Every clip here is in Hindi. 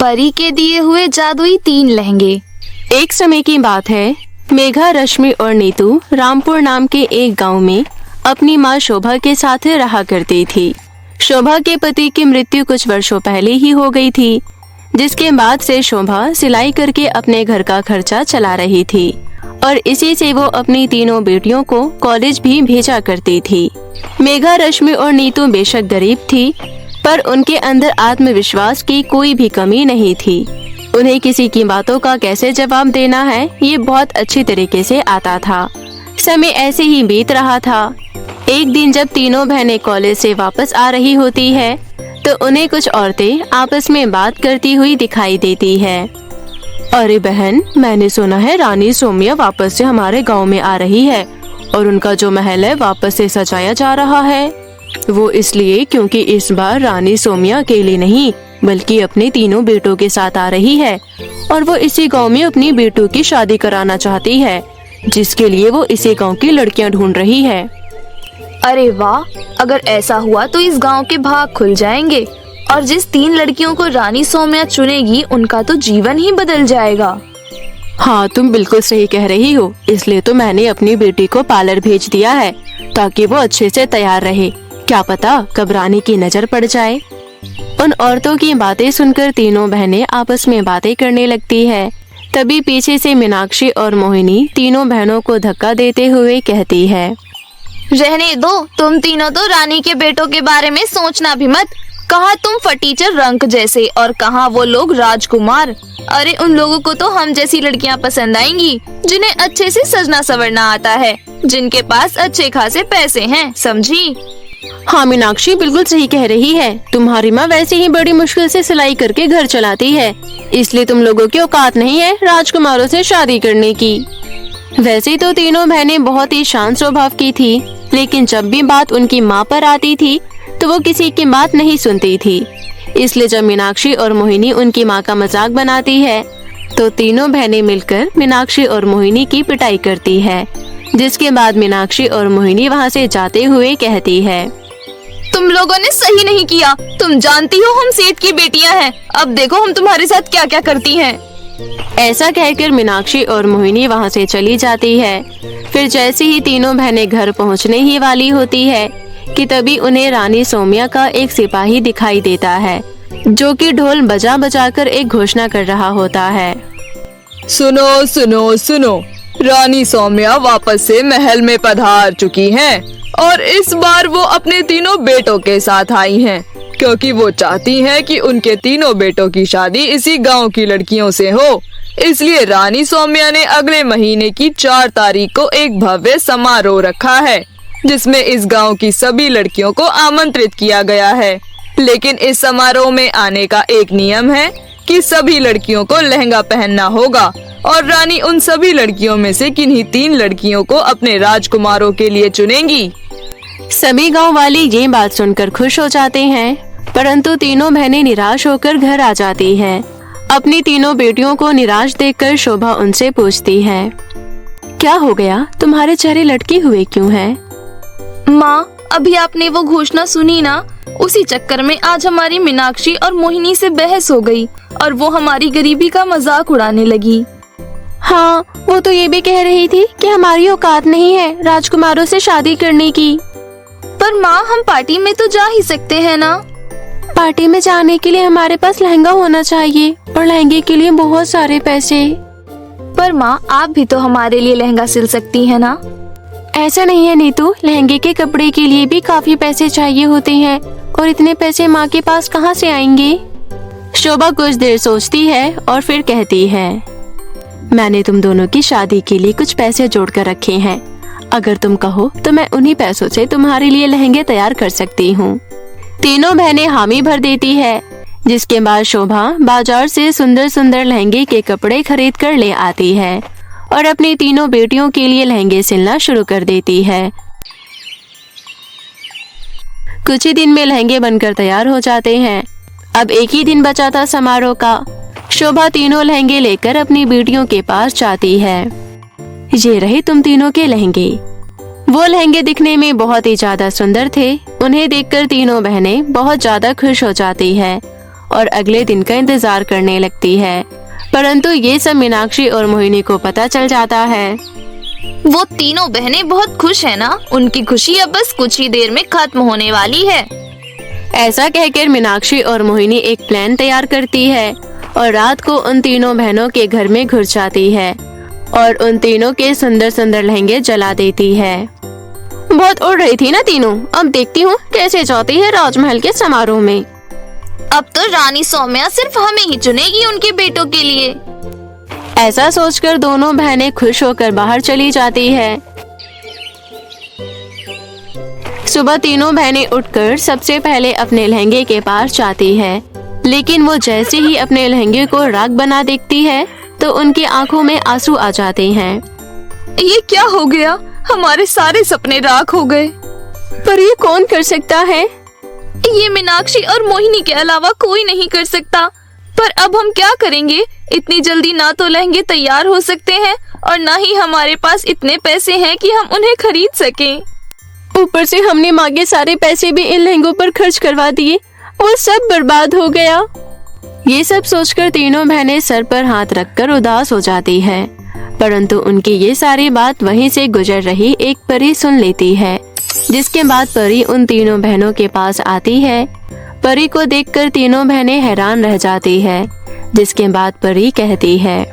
परी के दिए हुए जादुई 3 लहंगे। एक समय की बात है, मेघा, रश्मि और नीतू रामपुर नाम के एक गांव में अपनी माँ शोभा के साथ रहा करती थी। शोभा के पति की मृत्यु कुछ वर्षों पहले ही हो गई थी, जिसके बाद से शोभा सिलाई करके अपने घर का खर्चा चला रही थी और इसी से वो अपनी तीनों बेटियों को कॉलेज भी भेजा करती थी। मेघा, रश्मि और नीतू बेशक गरीब थी, पर उनके अंदर आत्मविश्वास की कोई भी कमी नहीं थी। उन्हें किसी की बातों का कैसे जवाब देना है, ये बहुत अच्छी तरीके से आता था। समय ऐसे ही बीत रहा था। एक दिन जब तीनों बहनें कॉलेज से वापस आ रही होती है, तो उन्हें कुछ औरतें आपस में बात करती हुई दिखाई देती है। अरे बहन, मैंने सुना है रानी सोमिया वापस से हमारे गांव में आ रही है और उनका जो महल है वापस से सजाया जा रहा है। वो इसलिए क्योंकि इस बार रानी सोमिया अकेली नहीं बल्कि अपने तीनों बेटों के साथ आ रही है और वो इसी गांव में अपनी बेटों की शादी कराना चाहती है, जिसके लिए वो इसी गांव की लड़कियां ढूंढ रही है। अरे वाह, अगर ऐसा हुआ तो इस गांव के भाग खुल जाएंगे और जिस 3 लड़कियों को रानी सोमिया चुनेगी उनका तो जीवन ही बदल जाएगा। हाँ, तुम बिल्कुल सही कह रही हो। इसलिए तो मैंने अपनी बेटी को पार्लर भेज दिया है ताकि वो अच्छे से तैयार रहे। क्या पता कब रानी की नजर पड़ जाए। उन औरतों की बातें सुनकर तीनों बहनें आपस में बातें करने लगती है। तभी पीछे से मीनाक्षी और मोहिनी तीनों बहनों को धक्का देते हुए कहती है, रहने दो, तुम तीनों तो रानी के बेटों के बारे में सोचना भी मत। कहाँ तुम फटीचर रंक जैसे और कहाँ वो लोग राजकुमार। अरे उन लोगों को तो हम जैसी लड़कियाँ पसंद आएंगी जिन्हें अच्छे से सजना संवरना आता है, जिनके पास अच्छे खासे पैसे हैं, समझी? हाँ मीनाक्षी, बिल्कुल सही कह रही है। तुम्हारी माँ वैसे ही बड़ी मुश्किल से सिलाई करके घर चलाती है, इसलिए तुम लोगों की औकात नहीं है राजकुमारों से शादी करने की। वैसे तो तीनों बहनें बहुत ही शांत स्वभाव की थी, लेकिन जब भी बात उनकी माँ पर आती थी तो वो किसी की बात नहीं सुनती थी। इसलिए जब मीनाक्षी और मोहिनी उनकी माँ का मजाक बनाती है तो तीनों बहनें मिलकर मीनाक्षी और मोहिनी की पिटाई करती है, जिसके बाद मीनाक्षी और मोहिनी वहाँ से जाते हुए कहती है, तुम लोगों ने सही नहीं किया। तुम जानती हो हम सेठ की बेटियां हैं। अब देखो हम तुम्हारे साथ क्या क्या करती हैं। ऐसा कहकर मीनाक्षी और मोहिनी वहाँ से चली जाती है। फिर जैसे ही तीनों बहनें घर पहुँचने ही वाली होती है कि तभी उन्हें रानी सोमिया का एक सिपाही दिखाई देता है, जो कि ढोल बजा बजा कर एक घोषणा कर रहा होता है। सुनो सुनो सुनो, रानी सोमिया वापस से महल में पधार चुकी हैं और इस बार वो अपने तीनों बेटों के साथ आई हैं, क्योंकि वो चाहती हैं कि उनके तीनों बेटों की शादी इसी गांव की लड़कियों से हो। इसलिए रानी सोमिया ने अगले महीने की 4 तारीख को एक भव्य समारोह रखा है, जिसमें इस गांव की सभी लड़कियों को आमंत्रित किया गया है। लेकिन इस समारोह में आने का एक नियम है कि सभी लड़कियों को लहंगा पहनना होगा और रानी उन सभी लड़कियों में से किन्हीं 3 लड़कियों को अपने राजकुमारों के लिए चुनेंगी। सभी गांव वाले ये बात सुनकर खुश हो जाते हैं, परंतु तीनों बहनें निराश होकर घर आ जाती हैं। अपनी तीनों बेटियों को निराश देखकर शोभा उनसे पूछती है, क्या हो गया, तुम्हारे चेहरे लटके हुए क्यों हैं? माँ, अभी आपने वो घोषणा सुनी ना, उसी चक्कर में आज हमारी मीनाक्षी और मोहिनी से बहस हो गई और वो हमारी गरीबी का मजाक उड़ाने लगी। हाँ, वो तो ये भी कह रही थी कि हमारी औकात नहीं है राजकुमारों से शादी करने की। पर माँ, हम पार्टी में तो जा ही सकते हैं ना? पार्टी में जाने के लिए हमारे पास लहंगा होना चाहिए और लहंगे के लिए बहुत सारे पैसे। पर माँ, आप भी तो हमारे लिए लहंगा सिल सकती है ना? ऐसा नहीं है नीतू, लहंगे के कपड़े के लिए भी काफी पैसे चाहिए होते हैं और इतने पैसे माँ के पास कहाँ से आएंगे? शोभा कुछ देर सोचती है और फिर कहती है, मैंने तुम दोनों की शादी के लिए कुछ पैसे जोड़ कर रखे हैं। अगर तुम कहो तो मैं उन्हीं पैसों से तुम्हारे लिए लहंगे तैयार कर सकती हूँ। तीनों बहनें हामी भर देती है, जिसके बाद शोभा बाजार से सुंदर सुंदर लहंगे के कपड़े खरीद कर ले आती है और अपनी तीनों बेटियों के लिए लहंगे सिलना शुरू कर देती है। कुछ ही दिन में लहंगे बनकर तैयार हो जाते हैं। अब एक ही दिन बचा था समारोह का। शोभा तीनों लहंगे लेकर अपनी बेटियों के पास जाती है। ये रहे तुम तीनों के लहंगे। वो लहंगे दिखने में बहुत ही ज्यादा सुंदर थे। उन्हें देखकर तीनों बहनें बहुत ज्यादा खुश हो जाती है और अगले दिन का इंतजार करने लगती है। परंतु ये सब मीनाक्षी और मोहिनी को पता चल जाता है। वो तीनों बहनें बहुत खुश है ना? उनकी खुशी अब बस कुछ ही देर में खत्म होने वाली है। ऐसा कहकर मीनाक्षी और मोहिनी एक प्लान तैयार करती है और रात को उन तीनों बहनों के घर में घुस जाती है और उन तीनों के सुंदर सुंदर लहंगे जला देती है। बहुत उड़ रही थी ना तीनों, अब देखती हूँ कैसे जाती है राजमहल के समारोह में। अब तो रानी सौम्या सिर्फ हमें ही चुनेगी उनके बेटों के लिए। ऐसा सोचकर दोनों बहनें खुश होकर बाहर चली जाती है। सुबह तीनों बहनें उठकर सबसे पहले अपने लहंगे के पास जाती है, लेकिन वो जैसे ही अपने लहंगे को राख बना देखती है तो उनकी आंखों में आंसू आ जाते हैं। ये क्या हो गया? हमारे सारे सपने राख हो गए। पर ये कौन कर सकता है? ये मीनाक्षी और मोहिनी के अलावा कोई नहीं कर सकता। पर अब हम क्या करेंगे? इतनी जल्दी ना तो लहंगे तैयार हो सकते हैं और ना ही हमारे पास इतने पैसे हैं कि हम उन्हें खरीद सकें। ऊपर से हमने मांगे सारे पैसे भी इन लहंगों पर खर्च करवा दिए, वो सब बर्बाद हो गया। ये सब सोचकर तीनों बहनें सर पर हाथ रखकर उदास हो जाती है। परंतु उनकी ये सारी बात वहीं से गुजर रही एक परी सुन लेती है, जिसके बाद परी उन तीनों बहनों के पास आती है। परी को देखकर तीनों बहनें हैरान रह जाती है, जिसके बाद परी कहती है,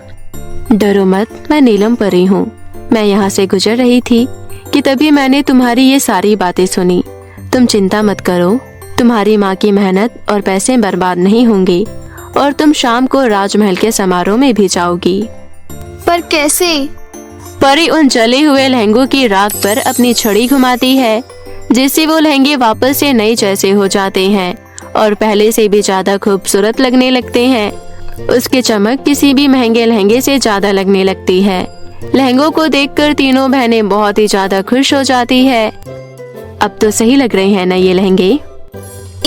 डरो मत, मैं नीलम परी हूँ। मैं यहाँ से गुजर रही थी कि तभी मैंने तुम्हारी ये सारी बातें सुनी। तुम चिंता मत करो, तुम्हारी माँ की मेहनत और पैसे बर्बाद नहीं होंगे और तुम शाम को राजमहल के समारोह में भी जाओगी। पर कैसे? परी उन जले हुए लहंगों की राख पर अपनी छड़ी घुमाती है, जिससे वो लहंगे वापस से नए जैसे हो जाते हैं और पहले से भी ज्यादा खूबसूरत लगने लगते हैं। उसकी चमक किसी भी महंगे लहंगे से ज्यादा लगने लगती है। लहंगों को देखकर तीनों बहनें बहुत ही ज्यादा खुश हो जाती है। अब तो सही लग रहे हैं ना ये लहंगे?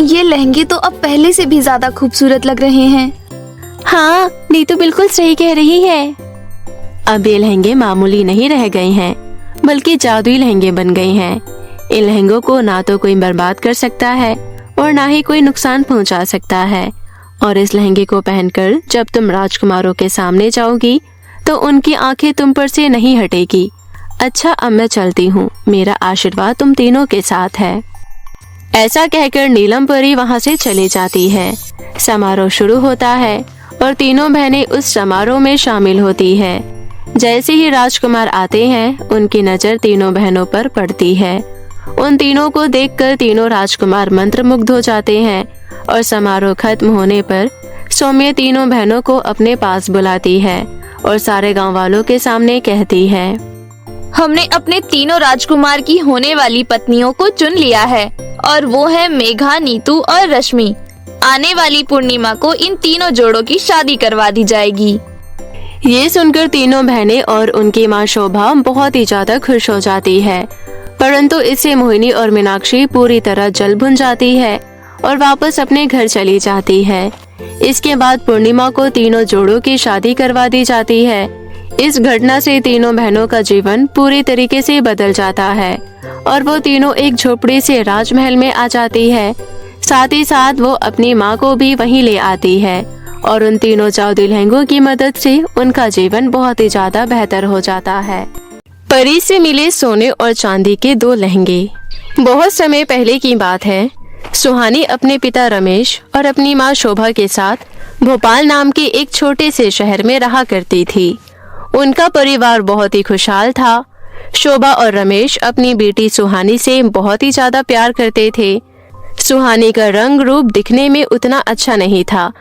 ये लहंगे तो अब पहले से भी ज्यादा खूबसूरत लग रहे हैं। हाँ, नीतू बिल्कुल सही कह रही है। अब ये लहंगे मामूली नहीं रह गए हैं, बल्कि जादुई लहंगे बन गए हैं। इन लहंगों को ना तो कोई बर्बाद कर सकता है और ना ही कोई नुकसान पहुंचा सकता है। और इस लहंगे को पहनकर जब तुम राजकुमारों के सामने जाओगी तो उनकी आंखें तुम पर से नहीं हटेगी। अच्छा, अब मैं चलती हूँ, मेरा आशीर्वाद तुम तीनों के साथ है। ऐसा कहकर नीलम परी वहाँ से चली जाती है। समारोह शुरू होता है और तीनों बहनें उस समारोह में शामिल होती है। जैसे ही राजकुमार आते हैं, उनकी नजर तीनों बहनों पर पड़ती है। उन तीनों को देखकर तीनों राजकुमार मंत्रमुग्ध हो जाते हैं और समारोह खत्म होने पर सौम्या तीनों बहनों को अपने पास बुलाती है और सारे गांव वालों के सामने कहती है, हमने अपने तीनों राजकुमार की होने वाली पत्नियों को चुन लिया है और वो है मेघा, नीतू और रश्मि। आने वाली पूर्णिमा को इन तीनों जोड़ों की शादी करवा दी जाएगी। ये सुनकर तीनों बहनें और उनकी माँ शोभा बहुत ही ज्यादा खुश हो जाती है। परंतु इससे मोहिनी और मीनाक्षी पूरी तरह जल भुन जाती है और वापस अपने घर चली जाती है। इसके बाद पूर्णिमा को तीनों जोड़ों की शादी करवा दी जाती है। इस घटना से तीनों बहनों का जीवन पूरी तरीके से बदल जाता है और वो तीनों एक झोपड़ी से राजमहल में आ जाती है। साथ ही साथ वो अपनी माँ को भी वहीं ले आती है और उन तीनों जादुई लहंगों की मदद से उनका जीवन बहुत ही ज्यादा बेहतर हो जाता है। परी से मिले सोने और चांदी के 2 लहंगे। बहुत समय पहले की बात है। सुहानी अपने पिता रमेश और अपनी माँ शोभा के साथ भोपाल नाम के एक छोटे से शहर में रहा करती थी। उनका परिवार बहुत ही खुशहाल था। शोभा और रमेश अपनी बेटी सुहानी से बहुत ही ज्यादा प्यार करते थे। सुहानी का रंग रूप दिखने में उतना अच्छा नहीं था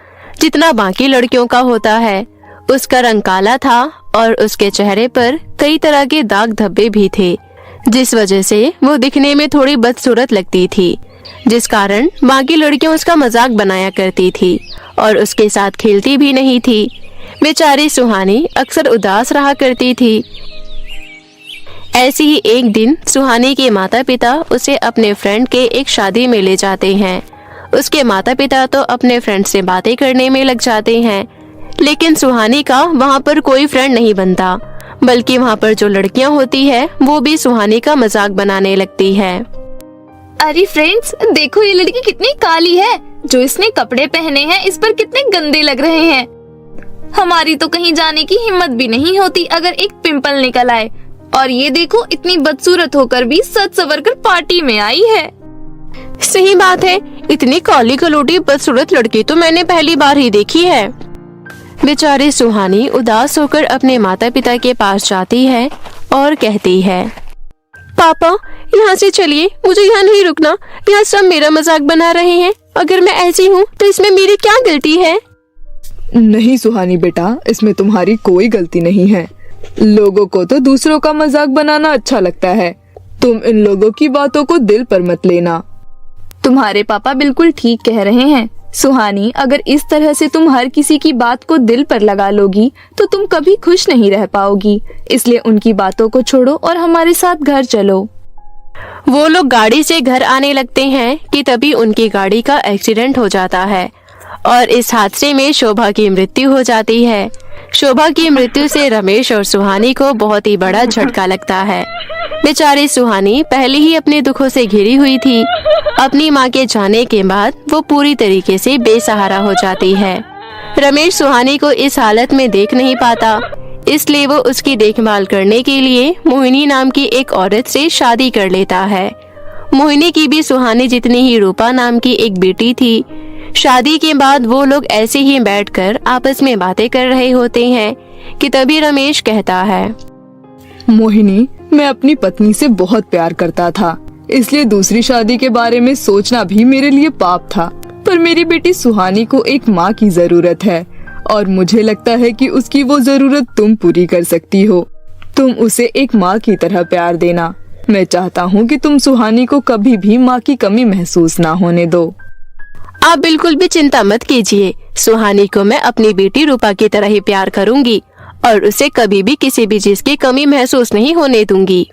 जितना बाकी लड़कियों का होता है। उसका रंग काला था और उसके चेहरे पर कई तरह के दाग धब्बे भी थे, जिस वजह से वो दिखने में थोड़ी बदसूरत लगती थी, जिस कारण बाकी लड़कियां उसका मजाक बनाया करती थी और उसके साथ खेलती भी नहीं थी। बेचारी सुहानी अक्सर उदास रहा करती थी। ऐसे ही एक दिन सुहानी के माता पिता उसे अपने फ्रेंड के एक शादी में ले जाते हैं। उसके माता पिता तो अपने फ्रेंड से बातें करने में लग जाते हैं, लेकिन सुहानी का वहाँ पर कोई फ्रेंड नहीं बनता, बल्कि वहाँ पर जो लड़कियाँ होती है वो भी सुहानी का मजाक बनाने लगती है। अरे फ्रेंड्स, देखो ये लड़की कितनी काली है, जो इसने कपड़े पहने हैं इस पर कितने गंदे लग रहे हैं। हमारी तो कहीं जाने की हिम्मत भी नहीं होती अगर एक पिंपल निकल आए। और ये देखो, इतनी बदसूरत होकर भी सज संवर कर पार्टी में आई है। सही बात है, इतनी काली कलोटी बदसूरत लड़की तो मैंने पहली बार ही देखी है। बेचारी सुहानी उदास होकर अपने माता पिता के पास जाती है और कहती है, पापा यहाँ से चलिए, मुझे यहाँ नहीं रुकना। यहाँ सब मेरा मजाक बना रहे हैं। अगर मैं ऐसी हूँ तो इसमें मेरी क्या गलती है? नहीं सुहानी बेटा, इसमें तुम्हारी कोई गलती नहीं है। लोगों को तो दूसरों का मजाक बनाना अच्छा लगता है। तुम इन लोगों की बातों को दिल पर मत लेना। तुम्हारे पापा बिल्कुल ठीक कह रहे हैं सुहानी। अगर इस तरह से तुम हर किसी की बात को दिल पर लगा लोगी तो तुम कभी खुश नहीं रह पाओगी। इसलिए उनकी बातों को छोड़ो और हमारे साथ घर चलो। वो लोग गाड़ी से घर आने लगते हैं कि तभी उनकी गाड़ी का एक्सीडेंट हो जाता है और इस हादसे में शोभा की मृत्यु हो जाती है। शोभा की मृत्यु से रमेश और सुहानी को बहुत ही बड़ा झटका लगता है। बेचारी सुहानी पहले ही अपने दुखों से घिरी हुई थी। अपनी मां के जाने के बाद वो पूरी तरीके से बेसहारा हो जाती है। रमेश सुहानी को इस हालत में देख नहीं पाता, इसलिए वो उसकी देखभाल करने के लिए मोहिनी नाम की एक औरत से शादी कर लेता है। मोहिनी की भी सुहानी जितनी ही रूपा नाम की एक बेटी थी। शादी के बाद वो लोग ऐसे ही बैठकर आपस में बातें कर रहे होते हैं कि तभी रमेश कहता है, मोहिनी, मैं अपनी पत्नी से बहुत प्यार करता था, इसलिए दूसरी शादी के बारे में सोचना भी मेरे लिए पाप था। पर मेरी बेटी सुहानी को एक माँ की जरूरत है और मुझे लगता है कि उसकी वो जरूरत तुम पूरी कर सकती हो। तुम उसे एक माँ की तरह प्यार देना। मैं चाहता हूँ कि तुम सुहानी को कभी भी माँ की कमी महसूस ना होने दो। आप बिल्कुल भी चिंता मत कीजिए। सुहानी को मैं अपनी बेटी रूपा की तरह ही प्यार करूंगी और उसे कभी भी किसी भी चीज की कमी महसूस नहीं होने दूंगी।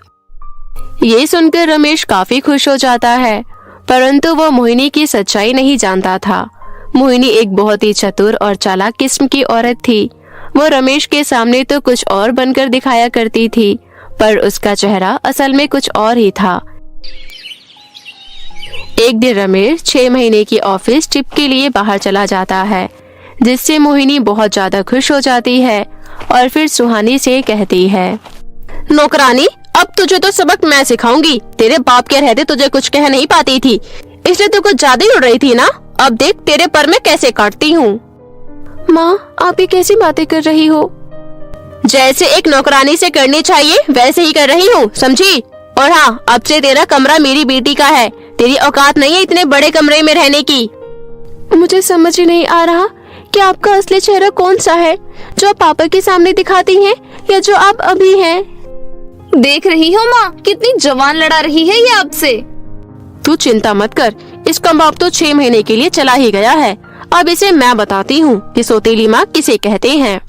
ये सुनकर रमेश काफी खुश हो जाता है, परंतु वो मोहिनी की सच्चाई नहीं जानता था। मोहिनी एक बहुत ही चतुर और चालाक किस्म की औरत थी। वो रमेश के सामने तो कुछ और बनकर दिखाया करती थी, पर उसका चेहरा असल में कुछ और ही था। एक दिन रमेश 6 महीने की ऑफिस ट्रिप के लिए बाहर चला जाता है, जिससे मोहिनी बहुत ज्यादा खुश हो जाती है और फिर सुहानी से कहती है, नौकरानी, अब तुझे तो सबक मैं सिखाऊंगी। तेरे बाप के रहते तुझे कुछ कह नहीं पाती थी, इसलिए तू कुछ ज्यादा ही उड़ रही थी ना। अब देख तेरे पर मैं कैसे काटती हूँ। माँ, आप ये कैसी बातें कर रही हो? जैसे एक नौकरानी से करनी चाहिए वैसे ही कर रही हूँ, समझी? और हाँ, अब से तेरा कमरा मेरी बेटी का है। तेरी औकात नहीं है इतने बड़े कमरे में रहने की। मुझे समझ ही नहीं आ रहा कि आपका असली चेहरा कौन सा है, जो आप पापा के सामने दिखाती हैं या जो आप अभी हैं। देख रही हो माँ, कितनी जवान लड़ा रही है ये आपसे। तू चिंता मत कर, इसका बाप तो 6 महीने के लिए चला ही गया है। अब इसे मैं बताती हूँ कि सौतेली माँ किसे कहते हैं।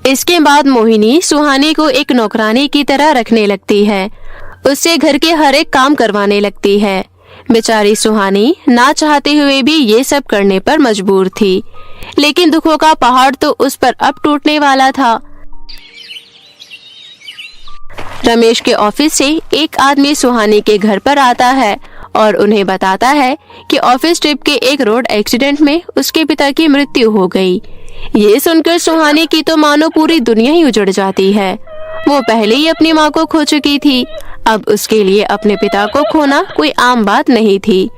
इसके बाद मोहिनी सुहानी को एक नौकरानी की तरह रखने लगती है। उससे घर के हर एक काम करवाने लगती है। बेचारी सुहानी ना चाहते हुए भी ये सब करने पर मजबूर थी, लेकिन दुखों का पहाड़ तो उस पर अब टूटने वाला था। रमेश के ऑफिस से एक आदमी सुहानी के घर पर आता है और उन्हें बताता है कि ऑफिस ट्रिप के एक रोड एक्सीडेंट में उसके पिता की मृत्यु हो गई। ये सुनकर सुहानी की तो मानो पूरी दुनिया ही उजड़ जाती है। वो पहले ही अपनी माँ को खो चुकी थी, अब उसके लिए अपने पिता को खोना कोई आम बात नहीं थी।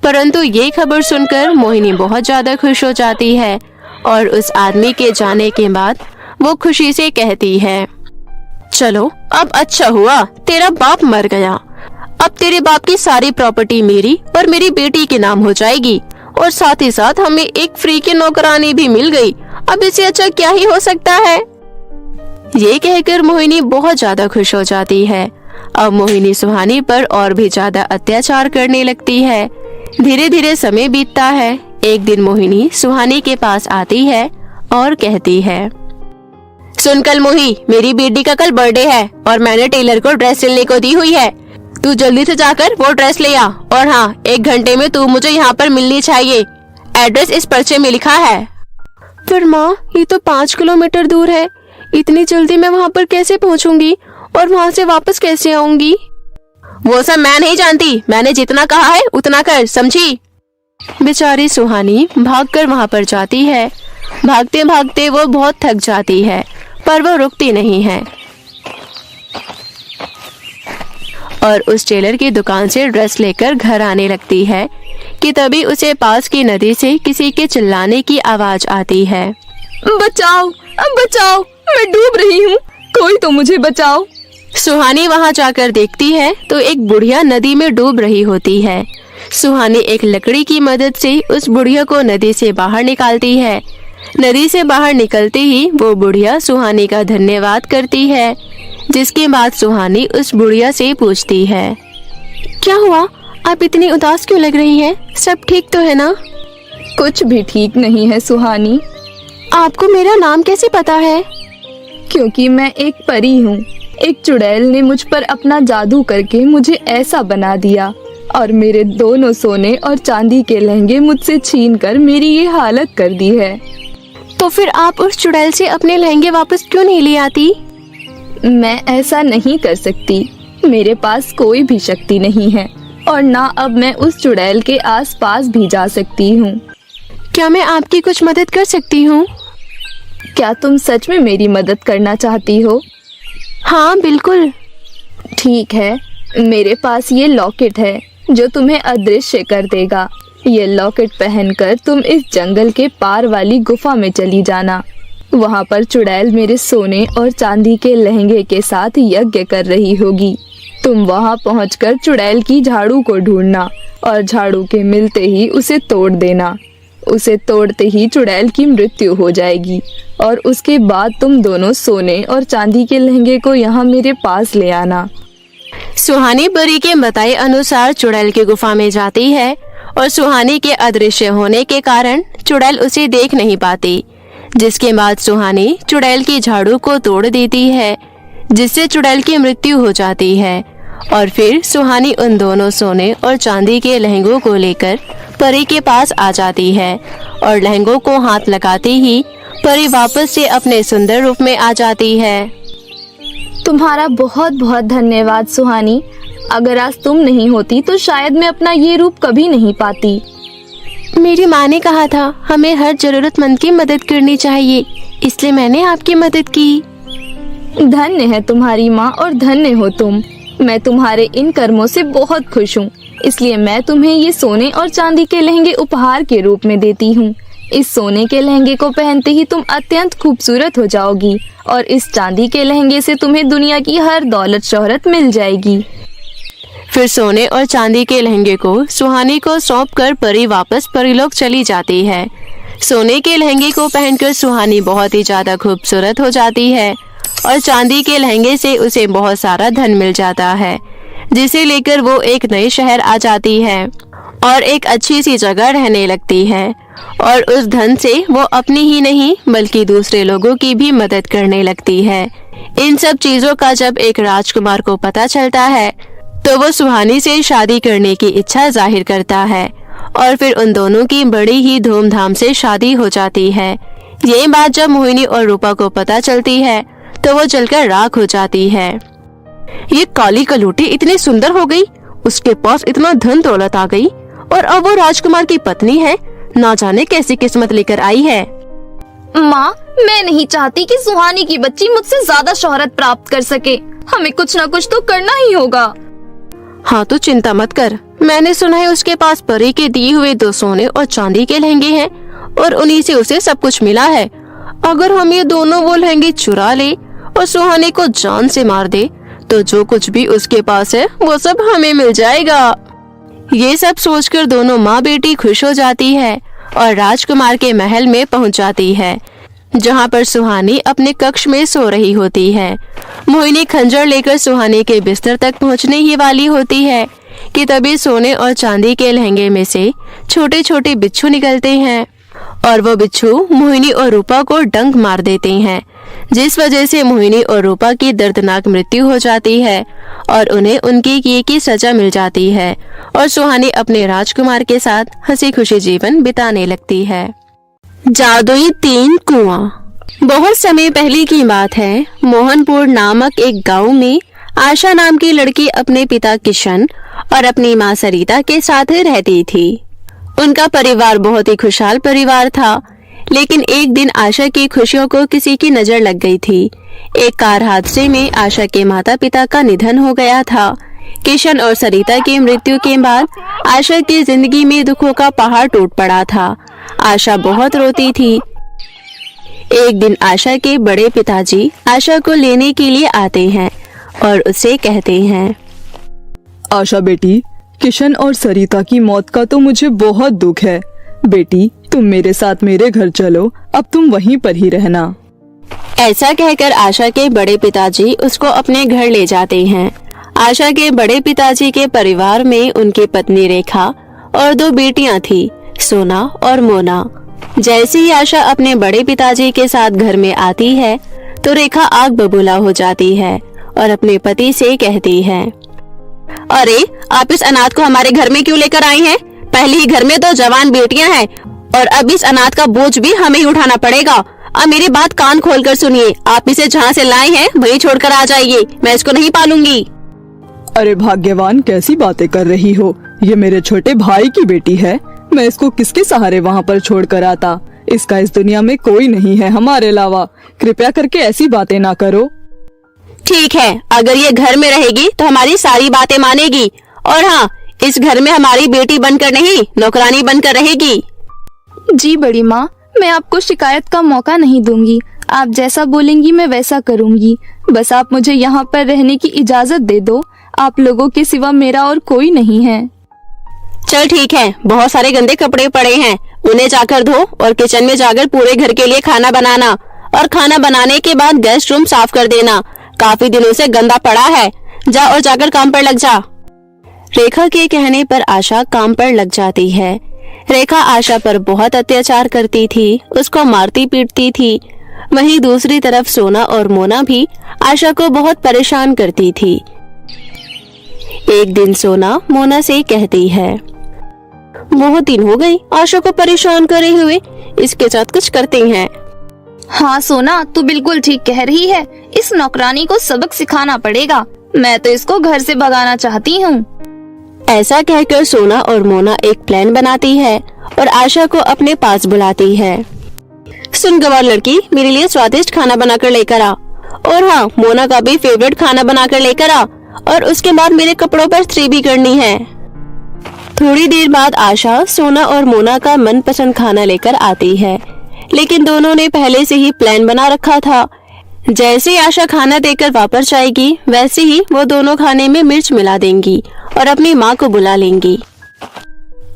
परंतु ये खबर सुनकर मोहिनी बहुत ज्यादा खुश हो जाती है और उस आदमी के जाने के बाद वो खुशी से कहती है, चलो अब अच्छा हुआ तेरा बाप मर गया। अब तेरे बाप की सारी प्रॉपर्टी मेरी और मेरी बेटी के नाम हो जाएगी और साथ ही साथ हमें एक फ्री की नौकरानी भी मिल गई। अब इससे अच्छा क्या ही हो सकता है। ये कहकर मोहिनी बहुत ज्यादा खुश हो जाती है। अब मोहिनी सुहानी पर और भी ज्यादा अत्याचार करने लगती है। धीरे धीरे समय बीतता है। एक दिन मोहिनी सुहानी के पास आती है और कहती है, सुन कल मोही, मेरी बेटी का कल बर्थडे है और मैंने टेलर को ड्रेस सिलने को दी हुई है। तू जल्दी से जाकर वो ड्रेस ले आ और हाँ, 1 घंटे में तू मुझे यहाँ पर मिलनी चाहिए। एड्रेस इस पर्चे में लिखा है। पर माँ, ये तो 5 किलोमीटर दूर है। इतनी जल्दी मैं वहाँ पर कैसे पहुँचूंगी और वहाँ से वापस कैसे आऊंगी? वो सब मैं नहीं जानती। मैंने जितना कहा है उतना कर, समझी? बेचारी सुहानी भागकर वहां पर जाती है। भागते भागते वो बहुत थक जाती है, पर वो रुकती नहीं है और उस टेलर की दुकान से ड्रेस लेकर घर आने लगती है कि तभी उसे पास की नदी से किसी के चिल्लाने की आवाज आती है। बचाओ, बचाओ, मैं डूब रही हूँ, कोई तो मुझे बचाओ। सुहानी वहां जाकर देखती है तो एक बुढ़िया नदी में डूब रही होती है। सुहानी एक लकड़ी की मदद से उस बुढ़िया को नदी से बाहर निकालती है। नदी से बाहर निकलते ही वो बुढ़िया सुहानी का धन्यवाद करती है, जिसके बाद सुहानी उस बुढ़िया से पूछती है, क्या हुआ, आप इतनी उदास क्यों लग रही हैं? सब ठीक तो है ना? कुछ भी ठीक नहीं है सुहानी। आपको मेरा नाम कैसे पता है? क्योंकि मैं एक परी हूँ। एक चुड़ैल ने मुझ पर अपना जादू करके मुझे ऐसा बना दिया और मेरे दोनों सोने और चांदी के लहंगे मुझसे छीनकर मेरी ये हालत कर दी है। तो फिर आप उस चुड़ैल से अपने लहंगे वापस क्यों नहीं ले आती? मैं ऐसा नहीं कर सकती, मेरे पास कोई भी शक्ति नहीं है और ना अब मैं उस चुड़ैल के आसपास भी जा सकती हूँ। क्या मैं आपकी कुछ मदद कर सकती हूँ? क्या तुम सच में मेरी मदद करना चाहती हो? हाँ बिल्कुल। ठीक है, मेरे पास ये लॉकेट है जो तुम्हें अदृश्य कर देगा। ये लॉकेट पहनकर तुम इस जंगल के पार वाली गुफा में चली जाना। वहाँ पर चुड़ैल मेरे सोने और चांदी के लहंगे के साथ यज्ञ कर रही होगी। तुम वहाँ पहुँचकर चुड़ैल की झाड़ू को ढूंढना और झाड़ू के मिलते ही उसे तोड़ देना। उसे तोड़ते ही चुड़ैल की मृत्यु हो जाएगी और उसके बाद तुम दोनों सोने और चांदी के लहंगे को यहाँ मेरे पास ले आना। सुहानी परी के बताए अनुसार चुड़ैल की गुफा में जाती है और सुहानी के अदृश्य होने के कारण चुड़ैल उसे देख नहीं पाती, जिसके बाद सुहानी चुड़ैल की झाड़ू को तोड़ देती है, जिससे चुड़ैल की मृत्यु हो जाती है। और फिर सुहानी उन दोनों सोने और चांदी के लहंगों को लेकर परी के पास आ जाती है और लहंगों को हाथ लगाते ही परी वापस से अपने सुंदर रूप में आ जाती है। तुम्हारा बहुत बहुत धन्यवाद सुहानी। अगर आज तुम नहीं होती तो शायद मैं अपना ये रूप कभी नहीं पाती। मेरी माँ ने कहा था हमें हर जरूरतमंद की मदद करनी चाहिए, इसलिए मैंने आपकी मदद की। धन्य है तुम्हारी माँ और धन्य हो तुम। मैं तुम्हारे इन कर्मों से बहुत खुश हूँ, इसलिए मैं तुम्हें ये सोने और चांदी के लहंगे उपहार के रूप में देती हूँ। इस सोने के लहंगे को पहनते ही तुम अत्यंत खूबसूरत हो जाओगी और इस चांदी के लहंगे से तुम्हें दुनिया की हर दौलत शोहरत मिल जाएगी। फिर सोने और चांदी के लहंगे को सुहानी को सौंपकर परी वापस परीलोक चली जाती है। सोने के लहंगे को पहनकर सुहानी बहुत ही ज्यादा खूबसूरत हो जाती है और चांदी के लहंगे से उसे बहुत सारा धन मिल जाता है, जिसे लेकर वो एक नए शहर आ जाती है और एक अच्छी सी जगह रहने लगती है। और उस धन से वो अपनी ही नहीं बल्कि दूसरे लोगों की भी मदद करने लगती है। इन सब चीजों का जब एक राजकुमार को पता चलता है तो वो सुहानी से शादी करने की इच्छा जाहिर करता है और फिर उन दोनों की बड़ी ही धूमधाम से शादी हो जाती है। ये बात जब मोहिनी और रूपा को पता चलती है तो वो जलकर राख हो जाती है। ये काली कलूटी इतनी सुंदर हो गई, उसके पास इतना धन दौलत आ गई और अब वो राजकुमार की पत्नी है। ना जाने कैसी किस्मत लेकर आई है। माँ, मैं नहीं चाहती कि सुहानी की बच्ची मुझसे ज्यादा शोहरत प्राप्त कर सके। हमें कुछ न कुछ तो करना ही होगा। हाँ तो चिंता मत कर, मैंने सुना है उसके पास परी के दिए हुए 2 सोने और चांदी के लहंगे हैं और उन्हीं से उसे सब कुछ मिला है। अगर हम ये दोनों वो लहंगे चुरा ले और सुहानी को जान से मार दे तो जो कुछ भी उसके पास है वो सब हमें मिल जाएगा। ये सब सोचकर दोनों माँ बेटी खुश हो जाती है और राजकुमार के महल में पहुँच जाती है, जहाँ पर सुहानी अपने कक्ष में सो रही होती है। मोहिनी खंजर लेकर सुहानी के बिस्तर तक पहुँचने ही वाली होती है कि तभी सोने और चांदी के लहंगे में से छोटे छोटे बिच्छू निकलते हैं और वो बिच्छू मोहिनी और रूपा को डंक मार देते हैं, जिस वजह से मोहिनी और रूपा की दर्दनाक मृत्यु हो जाती है और उन्हें उनके किए की सजा मिल जाती है और सुहानी अपने राजकुमार के साथ हंसी खुशी जीवन बिताने लगती है। जादुई 3 कुआं। बहुत समय पहले की बात है। मोहनपुर नामक एक गांव में आशा नाम की लड़की अपने पिता किशन और अपनी माँ सरिता के साथ रहती थी। उनका परिवार बहुत ही खुशहाल परिवार था। लेकिन एक दिन आशा की खुशियों को किसी की नजर लग गई थी। एक कार हादसे में आशा के माता पिता का निधन हो गया था। किशन और सरिता की मृत्यु के बाद आशा की जिंदगी में दुखों का पहाड़ टूट पड़ा था। आशा बहुत रोती थी। एक दिन आशा के बड़े पिताजी आशा को लेने के लिए आते हैं और उसे कहते हैं, आशा बेटी, किशन और सरिता की मौत का तो मुझे बहुत दुख है। बेटी, तुम मेरे साथ मेरे घर चलो, अब तुम वहीं पर ही रहना। ऐसा कहकर आशा के बड़े पिताजी उसको अपने घर ले जाते हैं। आशा के बड़े पिताजी के परिवार में उनकी पत्नी रेखा और 2 बेटियां थी, सोना और मोना। जैसे ही आशा अपने बड़े पिताजी के साथ घर में आती है तो रेखा आग बबूला हो जाती है और अपने पति से कहती है, अरे आप इस अनाथ को हमारे घर में क्यों लेकर आई हैं? पहले ही घर में 2 जवान बेटियां हैं और अब इस अनाथ का बोझ भी हमें ही उठाना पड़ेगा। अब मेरी बात कान खोलकर सुनिए, आप इसे जहाँ से लाए हैं वहीं छोड़कर आ जाइए, मैं इसको नहीं पालूंगी। अरे भाग्यवान, कैसी बातें कर रही हो? ये मेरे छोटे भाई की बेटी है। मैं इसको किसके सहारे वहाँ पर छोड़ कर आता? इसका इस दुनिया में कोई नहीं है हमारे अलावा। कृपया करके ऐसी बातें ना करो। ठीक है, अगर ये घर में रहेगी तो हमारी सारी बातें मानेगी, और हाँ, इस घर में हमारी बेटी बनकर नहीं, नौकरानी बनकर रहेगी। जी बड़ी माँ, मैं आपको शिकायत का मौका नहीं दूंगी। आप जैसा बोलेंगी मैं वैसा करूंगी। बस आप मुझे यहाँ पर रहने की इजाजत दे दो। आप लोगों के सिवा मेरा और कोई नहीं है। चल ठीक है, बहुत सारे गंदे कपड़े पड़े हैं, उन्हें जाकर धो और किचन में जाकर पूरे घर के लिए खाना बनाना, और खाना बनाने के बाद गेस्ट रूम साफ कर देना। काफी दिनों से गंदा पड़ा है, जा और जाकर काम पर लग जा। रेखा के कहने पर आशा काम पर लग जाती है। रेखा आशा पर बहुत अत्याचार करती थी, उसको मारती पीटती थी। वहीं दूसरी तरफ सोना और मोना भी आशा को बहुत परेशान करती थी। एक दिन सोना मोना से कहती है, बहुत दिन हो गई आशा को परेशान करे हुए, इसके साथ कुछ करते हैं। हाँ सोना, तू बिल्कुल ठीक कह रही है। इस नौकरानी को सबक सिखाना पड़ेगा। मैं तो इसको घर से भगाना चाहती हूँ। ऐसा कहकर सोना और मोना एक प्लान बनाती है और आशा को अपने पास बुलाती है। सुन गवार लड़की, मेरे लिए स्वादिष्ट खाना बनाकर लेकर आ, और हाँ, मोना का भी फेवरेट खाना बनाकर लेकर आ, और उसके बाद मेरे कपड़ों पर इस्त्री भी करनी है। थोड़ी देर बाद आशा सोना और मोना का मनपसंद खाना लेकर आती है, लेकिन दोनों ने पहले से ही प्लान बना रखा था। जैसे ही आशा खाना देकर वापस जाएगी, वैसे ही वो दोनों खाने में मिर्च मिला देंगी और अपनी माँ को बुला लेंगी।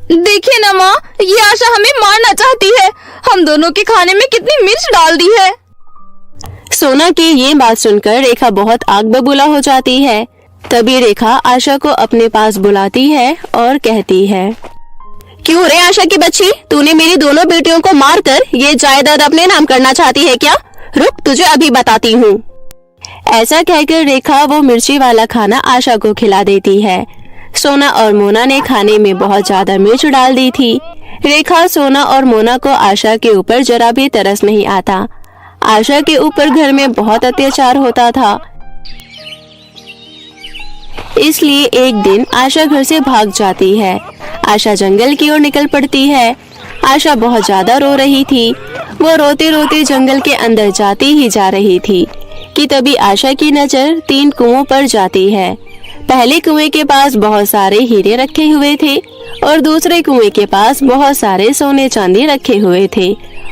देखिए ना माँ, ये आशा हमें मारना चाहती है। हम दोनों के खाने में कितनी मिर्च डाल दी है। सोना की ये बात सुनकर रेखा बहुत आग बबूला हो जाती है। तभी रेखा आशा को अपने पास बुलाती है और कहती है, क्यों रे आशा की बच्ची, तूने मेरी दोनों बेटियों को मारकर ये जायदाद अपने नाम करना चाहती है क्या? रुक, तुझे अभी बताती हूँ। ऐसा कहकर रेखा वो मिर्ची वाला खाना आशा को खिला देती है। सोना और मोना ने खाने में बहुत ज्यादा मिर्च डाल दी थी। रेखा, सोना और मोना को आशा के ऊपर जरा भी तरस नहीं आता। आशा के ऊपर घर में बहुत अत्याचार होता था, इसलिए एक दिन आशा घर से भाग जाती है। आशा जंगल की ओर निकल पड़ती है। आशा बहुत ज्यादा रो रही थी। वो रोते रोते जंगल के अंदर जाती ही जा रही थी कि तभी आशा की नजर 3 कुओं पर जाती है। पहले कुएं के पास बहुत सारे हीरे रखे हुए थे और दूसरे कुएं के पास बहुत सारे सोने चांदी रखे हुए थे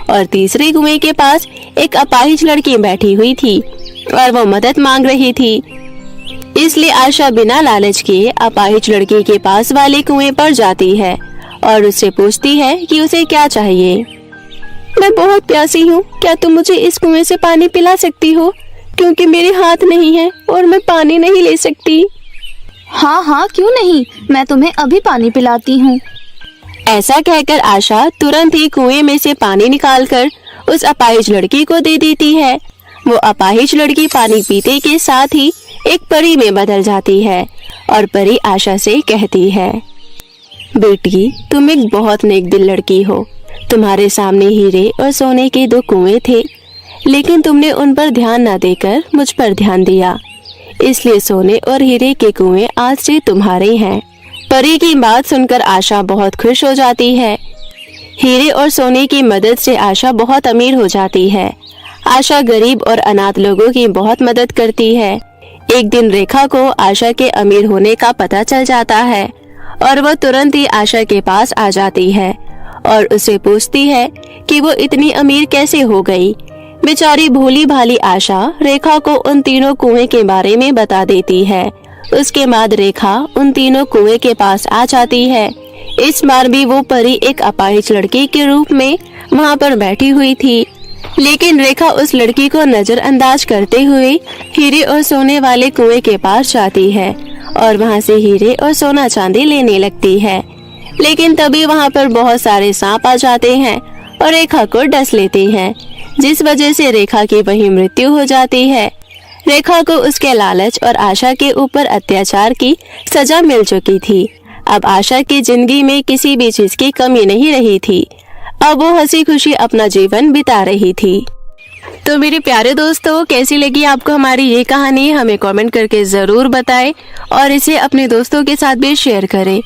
और तीसरे कुएं के पास एक अपाहिज लड़की बैठी हुई थी और वो मदद मांग रही थी। इसलिए आशा बिना लालच के अपाहिज लड़की के पास वाले कुएं पर जाती है और उससे पूछती है कि उसे क्या चाहिए। मैं बहुत प्यासी हूँ, क्या तुम मुझे इस कुएं से पानी पिला सकती हो? क्योंकि मेरे हाथ नहीं है और मैं पानी नहीं ले सकती। हाँ हाँ, क्यों नहीं, मैं तुम्हें अभी पानी पिलाती हूँ। ऐसा कहकर आशा तुरंत ही कुएं में से पानी निकालकर उस अपाहिज लड़की को दे देती है। वो अपाहिज लड़की पानी पीते के साथ ही एक परी में बदल जाती है और परी आशा से कहती है, बेटी, तुम एक बहुत नेक दिल लड़की हो। तुम्हारे सामने हीरे और सोने के 2 कुएं थे, लेकिन तुमने उन पर ध्यान न देकर मुझ पर ध्यान दिया, इसलिए सोने और हीरे के कुएं आज से तुम्हारे हैं। परी की बात सुनकर आशा बहुत खुश हो जाती है। हीरे और सोने की मदद से आशा बहुत अमीर हो जाती है। आशा गरीब और अनाथ लोगों की बहुत मदद करती है। एक दिन रेखा को आशा के अमीर होने का पता चल जाता है और वह तुरंत ही आशा के पास आ जाती है और उससे पूछती है कि वो इतनी अमीर कैसे हो गई। बेचारी भोली भाली आशा रेखा को उन तीनों कुएं के बारे में बता देती है। उसके बाद रेखा उन तीनों कुएं के पास आ जाती है। इस बार भी वो परी एक अपाहिज लड़की के रूप में वहाँ पर बैठी हुई थी, लेकिन रेखा उस लड़की को नजरअंदाज करते हुए हीरे और सोने वाले कुएं के पास जाती है और वहाँ से हीरे और सोना चांदी लेने लगती है। लेकिन तभी वहाँ पर बहुत सारे सांप आ जाते हैं और रेखा को डस लेते हैं, जिस वजह से रेखा की वहीं मृत्यु हो जाती है। रेखा को उसके लालच और आशा के ऊपर अत्याचार की सजा मिल चुकी थी। अब आशा की जिंदगी में किसी भी चीज की कमी नहीं रही थी। अब वो हंसी खुशी अपना जीवन बिता रही थी। तो मेरे प्यारे दोस्तों, कैसी लगी आपको हमारी ये कहानी? हमें कमेंट करके जरूर बताएं और इसे अपने दोस्तों के साथ भी शेयर करें।